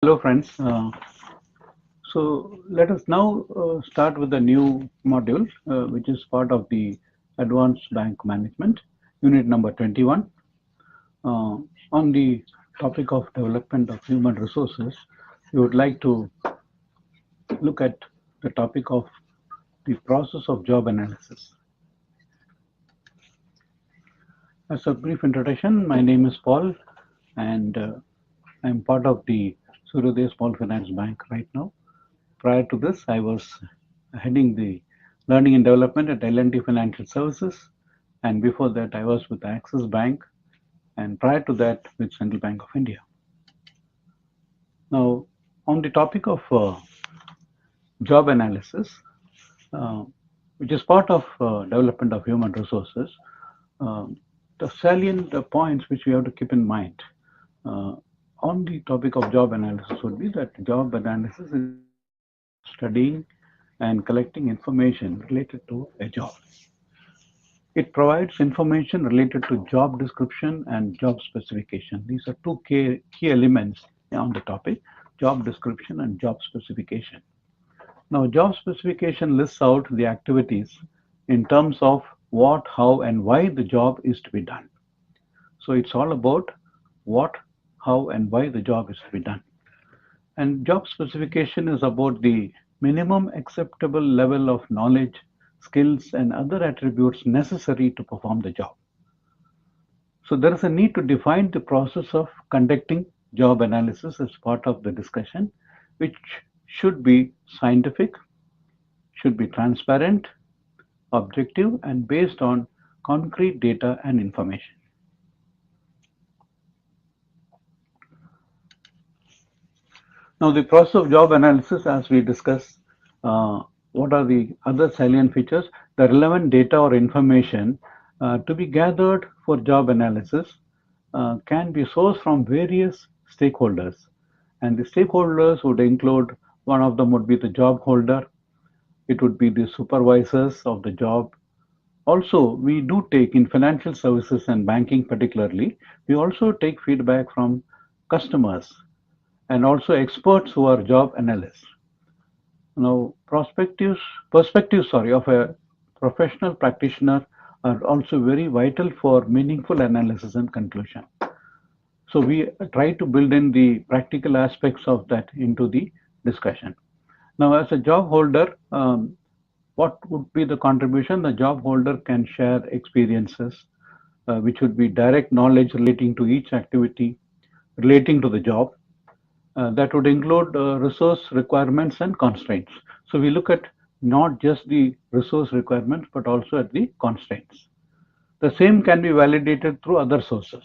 Hello, friends. So let us now start with a new module, which is part of the Advanced Bank Management, Unit number 21. Uh, on the topic of development of human resources, we would like to look at the topic of the process of job analysis. As a brief introduction, my name is Paul, and I'm part of the Suryodaya Small Finance Bank right now. Prior to this, I was heading the learning and development at L&T Financial Services, and before that, I was with Axis Bank, and prior to that, with Central Bank of India. Now, on the topic of job analysis, uh, which is part of development of human resources, uh, the salient points which we have to keep in mind uh, on the topic of job analysis would be that job analysis is studying and collecting information related to a job. It provides information related to job description and job specification. These are two key elements on the topic, job description and job specification. Now, job specification lists out the activities in terms of what, how, and why the job is to be done. So it's all about what, how, and why the job is to be done. And job specification is about the minimum acceptable level of knowledge, skills, and other attributes necessary to perform the job. So there is a need to define the process of conducting job analysis as part of the discussion, which should be scientific, should be transparent, objective, and based on concrete data and information. Now, the process of job analysis, as we discuss, uh, what are the other salient features? The relevant data or information to be gathered for job analysis can be sourced from various stakeholders. And the stakeholders would include one of them would be the job holder, it would be the supervisors of the job. Also, we do take in financial services and banking, particularly, we also take feedback from customers and also experts who are job analysts. Now, perspectives, sorry, of a professional practitioner are also very vital for meaningful analysis and conclusion. So we try to build in the practical aspects of that into the discussion. Now, as a job holder, what would be the contribution? The job holder can share experiences, which would be direct knowledge relating to each activity, relating to the job. That would include resource requirements and constraints. So we look at not just the resource requirements, but also at the constraints. The same can be validated through other sources.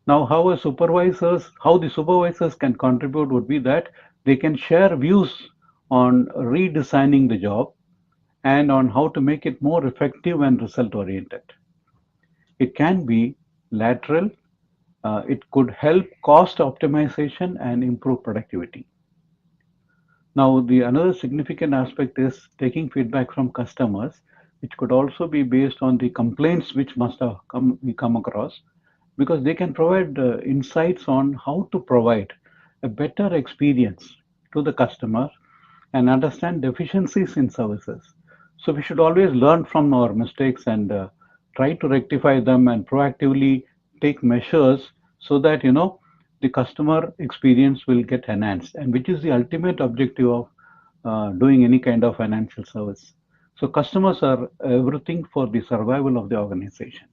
Now, how the supervisors can contribute would be that they can share views on redesigning the job and on how to make it more effective and result oriented. It can be lateral. It could help cost optimization and improve productivity. Now, the another significant aspect is taking feedback from customers, which could also be based on the complaints which must have we come across, because they can provide insights on how to provide a better experience to the customer and understand deficiencies in services. So we should always learn from our mistakes and try to rectify them and proactively take measures so that the customer experience will get enhanced, and which is the ultimate objective of doing any kind of financial service. So customers are everything for the survival of the organization.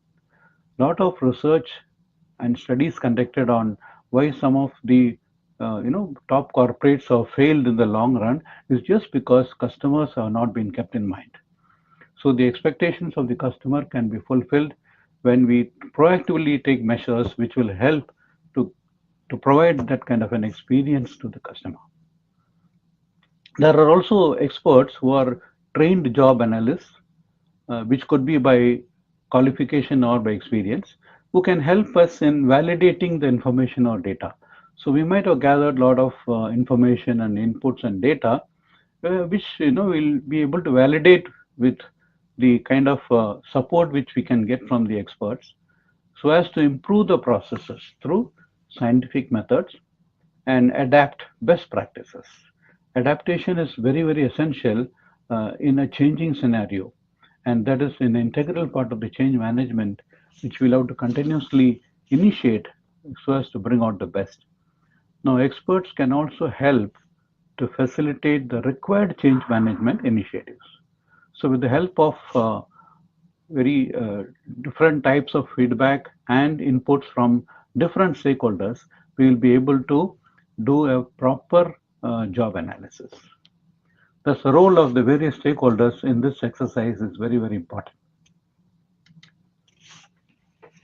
Lot of research and studies conducted on why some of the top corporates have failed in the long run is just because customers have not been kept in mind. So the expectations of the customer can be fulfilled when we proactively take measures which will help to provide that kind of an experience to the customer. There are also experts who are trained job analysts, which could be by qualification or by experience, who can help us in validating the information or data. So we might have gathered a lot of information and inputs and data, which we'll be able to validate with the kind of support which we can get from the experts, so as to improve the processes through scientific methods and adapt best practices. Adaptation is very, very essential in a changing scenario, and that is an integral part of the change management, which we'll have to continuously initiate so as to bring out the best. Now, experts can also help to facilitate the required change management initiatives. So, with the help of very different types of feedback and inputs from different stakeholders, we will be able to do a proper job analysis. Thus, the role of the various stakeholders in this exercise is very, very important.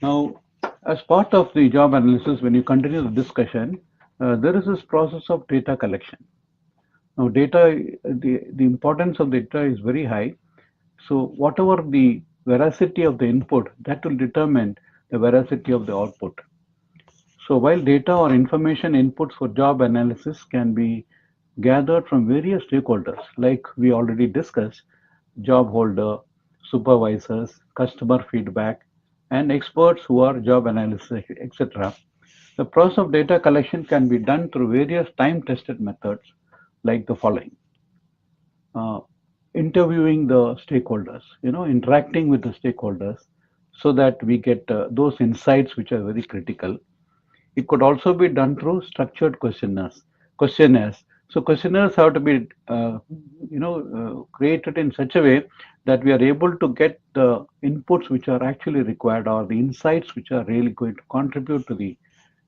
Now, as part of the job analysis, when you continue the discussion, there is this process of data collection. Now, the importance of data is very high. So, whatever the veracity of the input, that will determine the veracity of the output. So, while data or information inputs for job analysis can be gathered from various stakeholders, like we already discussed, job holder, supervisors, customer feedback, and experts who are job analysts, etc. The process of data collection can be done through various time-tested methods like the following. Uh, Interviewing the stakeholders, interacting with the stakeholders so that we get those insights which are very critical. It could also be done through structured questionnaires. So questionnaires have to be, created in such a way that we are able to get the inputs which are actually required or the insights which are really going to contribute to the,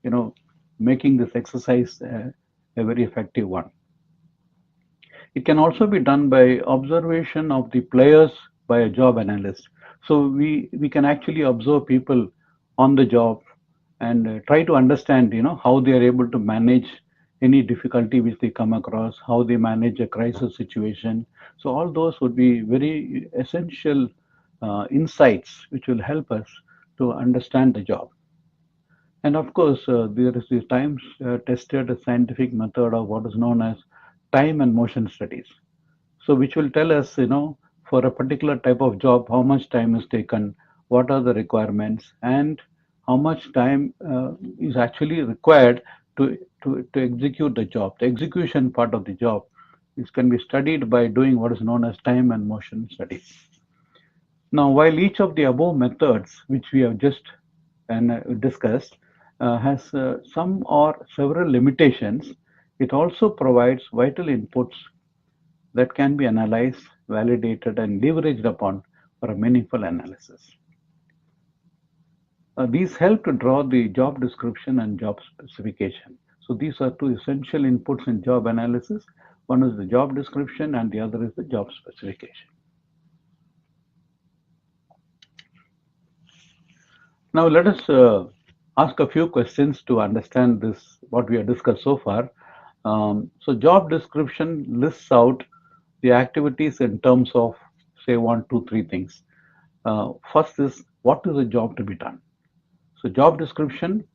you know, making this exercise a very effective one. It can also be done by observation of the players by a job analyst. So we can actually observe people on the job and try to understand, how they are able to manage any difficulty which they come across, how they manage a crisis situation. So all those would be very essential insights which will help us to understand the job. And of course, there is the time tested scientific method of what is known as time and motion studies. So, which will tell us, for a particular type of job, how much time is taken, what are the requirements, and how much time is actually required to execute the job. The execution part of the job is can be studied by doing what is known as time and motion studies. Now, while each of the above methods, which we have just discussed, has some or several limitations, it also provides vital inputs that can be analyzed, validated, and leveraged upon for a meaningful analysis. These help to draw the job description and job specification. So these are two essential inputs in job analysis. One is the job description and the other is the job specification. Now let us ask a few questions to understand this, what we have discussed so far. So job description lists out the activities in terms of say one, two, three things. First is what is the job to be done. So job description,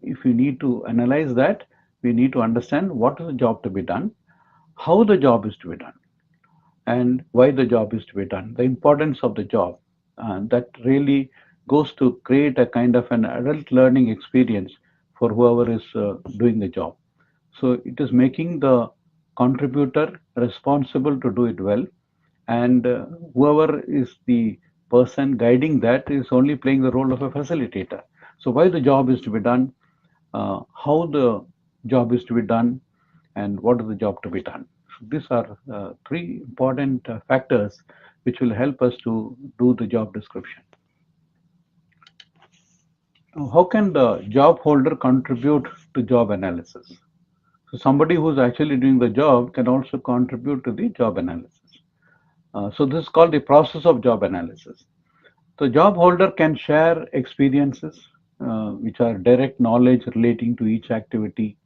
if we need to analyze that, we need to understand what is the job to be done, how the job is to be done, and why the job is to be done, the importance of the job. That really goes to create a kind of an adult learning experience for whoever is doing the job. So it is making the contributor responsible to do it well, and whoever is the person guiding that is only playing the role of a facilitator. So why the job is to be done, how the job is to be done, and what is the job to be done. So these are three important factors which will help us to do the job description. Now, how can the job holder contribute to job analysis? So somebody who's actually doing the job can also contribute to the job analysis. So this is called the process of job analysis. The job holder can share experiences which are direct knowledge relating to each activity,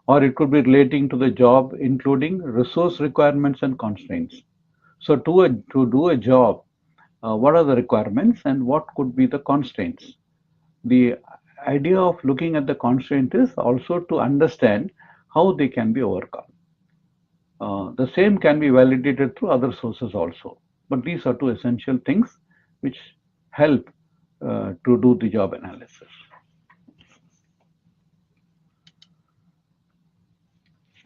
or it could be relating to the job, including resource requirements and constraints. So to do a job, what are the requirements and what could be the constraints? The idea of looking at the constraint is also to understand how they can be overcome. The same can be validated through other sources also. But these are two essential things which help to do the job analysis.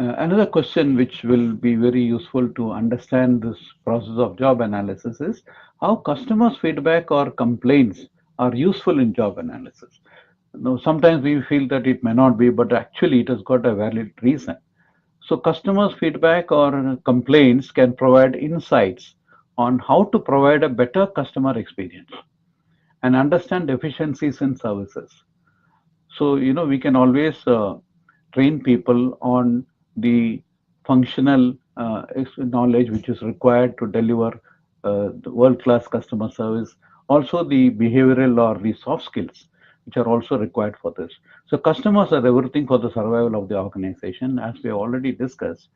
Another question which will be very useful to understand this process of job analysis is how customers' feedback or complaints are useful in job analysis. Now, sometimes we feel that it may not be, but actually it has got a valid reason. So, customers' feedback or complaints can provide insights on how to provide a better customer experience and understand deficiencies in services. So, we can always train people on the functional knowledge which is required to deliver the world-class customer service. Also, the behavioral or the soft skills which are also required for this. So, customers are everything for the survival of the organization. As we have already discussed,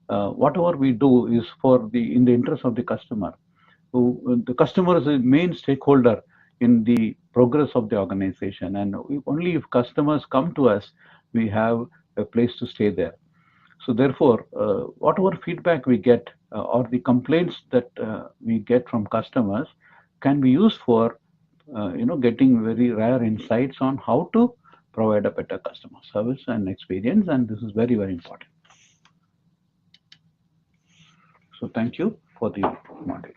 whatever we do is for the in the interest of the customer who the customer is the main stakeholder in the progress of the organization, and only if customers come to us we have a place to stay there. So therefore whatever feedback we get or the complaints that we get from customers can be used for getting very rare insights on how to provide a better customer service and experience, and this is very, very important. So thank you for the module.